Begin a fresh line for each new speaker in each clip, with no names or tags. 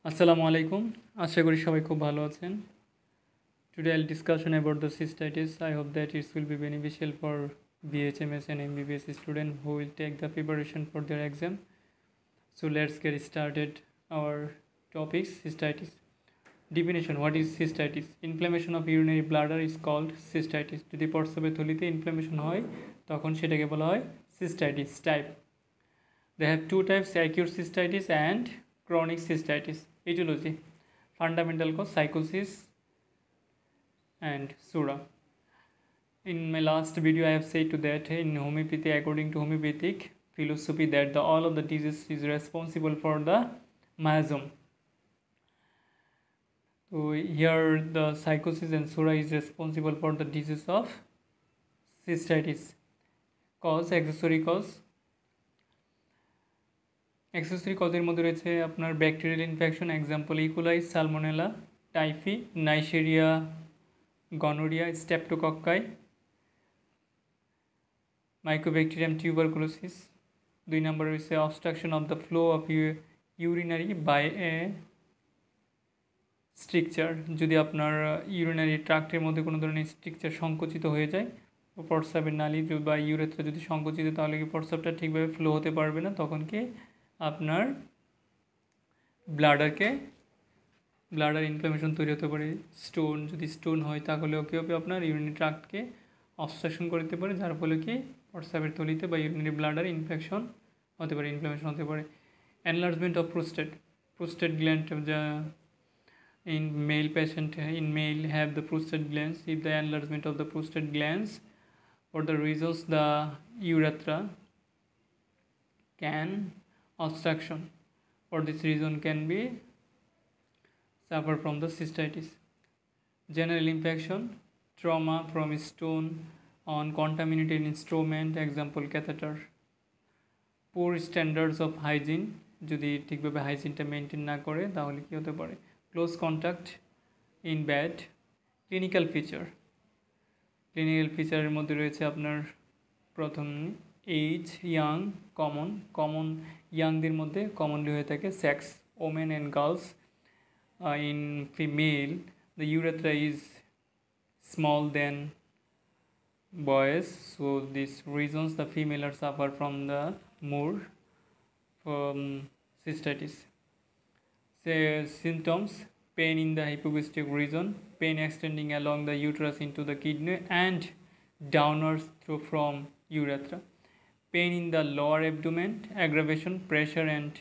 আসসালামু আলাইকুম। আশা করি সবাই খুব ভালো আছেন। Today I'll discussion about the cystitis. I hope that it will be beneficial for BHMS and MBBS students who will take the preparation for their exam. So let's get started our topics. Cystitis. Definition: what is cystitis? Inflammation of urinary bladder is called cystitis. যদি প্রস্রাবের থলিতে inflammation হয় তখন সেটাকে বলা হয় cystitis type. They have two types: acute cystitis and chronic cystitis. Etiology: fundamental cause psychosis and sura. In my last video I have said to that in homeopathy, according to homeopathic philosophy, that all of the disease is responsible for the miasm. So here the psychosis and sura is responsible for the disease of cystitis. Cause, accessory cause. Accessory কজের মধ্যে রয়েছে আপনার bacterial infection, example E coli, salmonella, typhi, neisseria, gonorrhoea, streptococci, mycobacterium tuberculosis. 2 নম্বর রয়েছে obstruction of the flow of urinary by a stricture. যদি আপনার urinary ট্রাক্টের মধ্যে কোনো ধরনের স্ট্রিকচার সংকুচিত হয়ে যায়, প্রস্রাবের নালী বা ইউরেথ্রা যদি সংকুচিত, তাহলে কি প্রস্রাবটা ঠিকভাবে ফ্লো হতে পারবে না, তখন কি আপনার ব্লাডার ইনফ্লামেশন তৈরি হতে পারে। স্টোন, যদি স্টোন হয় তাহলেও কী হবে, আপনার ইউরিনারি ট্রাক্টকে অবস্ট্রাকশন করে দিতে পারে, যার ফলে কি প্রস্রাবের থলিতে বা ইউরিনারি ব্লাডার ইনফেকশন হতে পারে, ইনফ্লামেশন হতে পারে। এনলার্জমেন্ট অফ প্রোস্টেট গ্ল্যান্ড, যা in male patient, in male have the prostate glands. If the enlargement of the prostate glands for the reasons, the urethra can obstruction for this reason can be suffer from the cystitis. General infection, trauma from stone on contaminated instrument, example catheter. Poor standards of hygiene, যদি ঠিকভাবে হাইজিনটা maintain না করে তাহলে কী হতে পারে, close contact in bed. Clinical ফিচারের মধ্যে রয়েছে আপনার প্রথম এইজ, ইয়াং, কমন ইয়াংদের মধ্যে কমনলি হয়ে থাকে sex, women and girls. In female the urethra is small then boys, so these reasons the female are suffer from the more cystitis. Say symptoms: pain in the hypogastric region, pain extending along the uterus into the kidney and downwards through from urethra, pain in the lower abdomen, aggravation, pressure and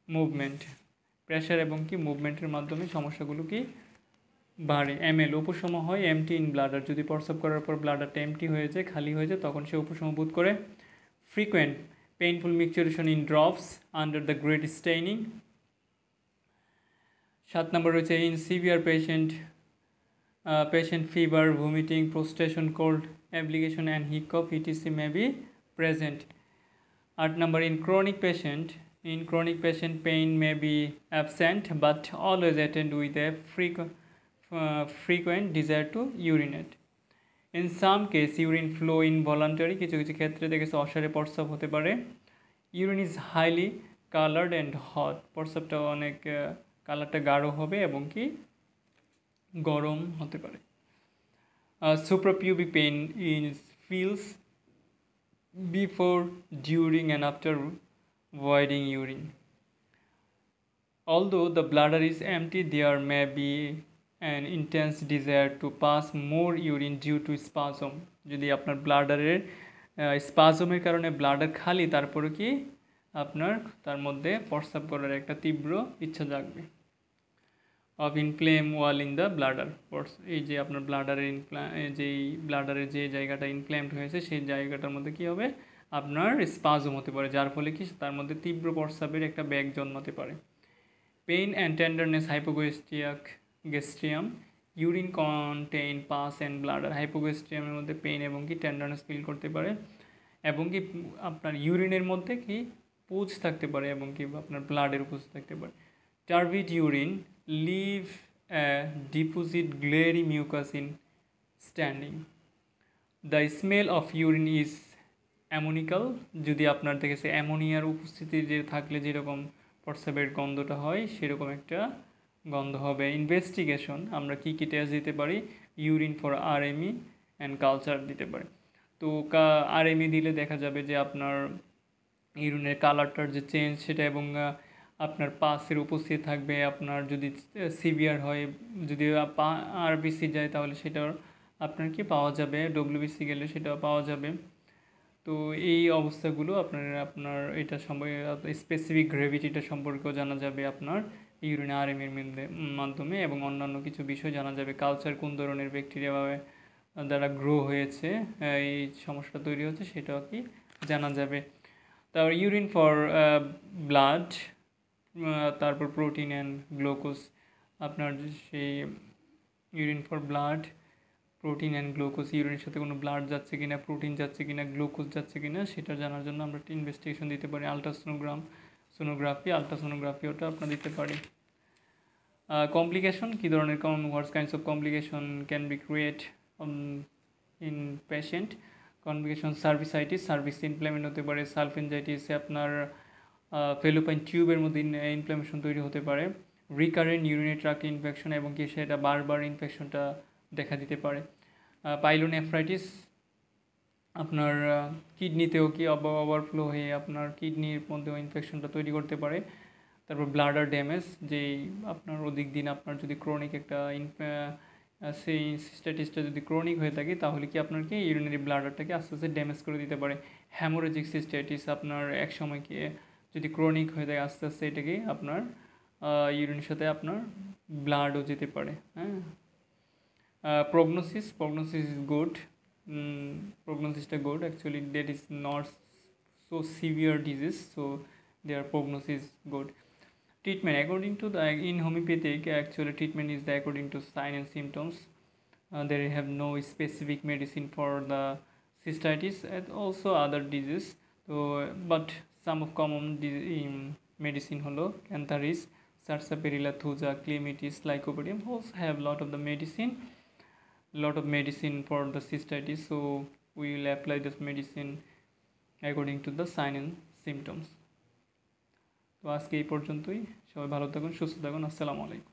movement, pressure এবং কি মুভমেন্টের মাধ্যমে সমস্যাগুলো কি বাড়ে। ML, উপশম হয় empty in bladder, যদি প্রস্রাব করার পর ব্লাডারটা এমটি হয়ে যায়, খালি হয়ে যায়, তখন সে উপশম বোধ করে। Frequent painful micturition in drops under the great straining. 7 নম্বর রয়েছে in severe patient fever, vomiting, prostration, cold, application and hiccup, etc may be present. 8 নম্বর in chronic patient pain may be absent but always attend with a frequent desire to urinate. In some case urine flow involuntary, কিছু কিছু ক্ষেত্রে দেখেছে অসারে প্রস্রাব হতে পারে। Urine is highly coloured and hot, প্রস্রাবটা অনেক কালারটা গাঢ় হবে এবং কি গরম হতে পারে। Suprapubic pain is feels before, during and after voiding urine. Although the bladder is empty, there may be an intense desire to pass more urine due to spasm. যদি আপনার ব্লাডারের স্পাজমের কারণে ব্লাডার খালি, তারপরে কি আপনার তার মধ্যে প্রস্রাব করার একটা তীব্র ইচ্ছা জাগবে। Of inflame wall in the bladder, এই যে আপনার ব্লাডারের যে জায়গাটা ইনফ্লেমড হয়েছে সেই জায়গাটার মধ্যে কি হবে, আপনার স্পাজম হতে পারে, যার ফলে কি তার মধ্যে তীব্র প্রস্রাবের একটা ব্যাগ জন্মাতে পারে। Pain and tenderness hypogastrium, urine contain pus and bladder. হাইপোগ্যাস্ট্রিয়ামের মধ্যে পেইন এবং কি টেন্ডারনেস ফিল করতে পারে, এবং কি আপনার ইউরিনের মধ্যে কি পুজ থাকতে পারে এবং কি আপনার ব্লাডের পুজ থাকতে পারে। Turbid urine leave deposit glary mucus in standing. The smell of urine is ammoniacal, যদি আপনার দেখেছে অ্যামোনিয়ার উপস্থিতি যে থাকলে যেরকম প্রস্রাবের গন্ধটা হয় সেরকম একটা গন্ধ হবে। ইনভেস্টিগেশন, আমরা কী কী টেস্ট দিতে পারি? ইউরিন ফর আরএমই অ্যান্ড কালচার দিতে পারি। তো আরএমই দিলে দেখা যাবে যে আপনার ইউরিনের কালারটার যে চেঞ্জ সেটা, এবং আপনার পাসের উপস্থিত থাকবে। আপনার যদি সিভিয়ার হয়, যদি আরবিসি যায় তাহলে সেটার আপনার কি পাওয়া যাবে, ডব্লিউবিসি গেলে সেটাও পাওয়া যাবে। তো এই অবস্থাগুলো আপনার এটা সম্পর্কে স্পেসিফিক গ্র্যাভিটিটা সম্পর্কেও জানা যাবে আপনার ইউরিন আরএমের মাধ্যমে, এবং অন্যান্য কিছু বিষয় জানা যাবে। কালচার কোন ধরনের ব্যাকটেরিয়া দ্বারা গ্রো হয়েছে, এই সমস্যা তৈরি হচ্ছে সেটাও কি জানা যাবে। তারপর ইউরিন ফর ব্লাড, তারপর প্রোটিন অ্যান্ড গ্লুকোজ। আপনার সেই urine for blood, protein and glucose, ইউরিনের সাথে কোনো ব্লাড যাচ্ছে কিনা, প্রোটিন যাচ্ছে কিনা, গ্লুকোজ যাচ্ছে কিনা সেটা জানার জন্য আমরা একটা ইনভেস্টিগেশন দিতে পারি। আলট্রাসোনোগ্রাফি ওটা আপনার দিতে পারি। কমপ্লিকেশন, কী ধরনের what's kinds of complication can be create in patient? Complication cervicitis, cervix inflammation হতে পারে। সালফেনজাইটিসে আপনার ফেলোপাইন টিউবের মধ্যে ইনফ্ল্যামেশন তৈরি হতে পারে। রিকারেন্ট ইউরিনারি ট্র্যাক্ট ইনফেকশন, এবং কি সেটা বারবার ইনফেকশনটা দেখা দিতে পারে। পাইলোনেফ্রাইটিস, আপনার কিডনিতেও কি ওভারফ্লো হয়ে আপনার কিডনির মধ্যেও ইনফেকশনটা তৈরি করতে পারে। তারপর ব্লাডার ড্যামেজ, যেই আপনার অধিক দিন আপনার যদি ক্রনিক একটা সেই সিস্টাইটিসটা যদি ক্রনিক হয়ে থাকে তাহলে কি আপনার কি ইউরিনারি ব্লাডারটাকে আস্তে আস্তে ড্যামেজ করে দিতে পারে। হ্যামোরেজিক সিস্টাইটিস, আপনার এক সময় কি যদি ক্রনিক হয়ে যায় আস্তে আস্তে এটাকে আপনার ইউরিনের সাথে আপনার ব্লাডও যেতে পারে। হ্যাঁ, prognosis is good. Prognosis is good, actually that is not so severe disease, so their prognosis is good. Treatment, according to the in homeopathic, actually treatment is the according to sign and symptoms. They have no specific medicine for the cystitis and also other diseases. So but some of common medicine holo Cantharis, Sarsaparilla, Thuja, Clematis, Lycopodium also have lot of medicine for the cystitis, so we will apply this medicine according to the sign and symptoms. তো আজকে এই পর্যন্তই। সবাই ভালো থাকুন, সুস্থ থাকুন। আসসালামু আলাইকুম।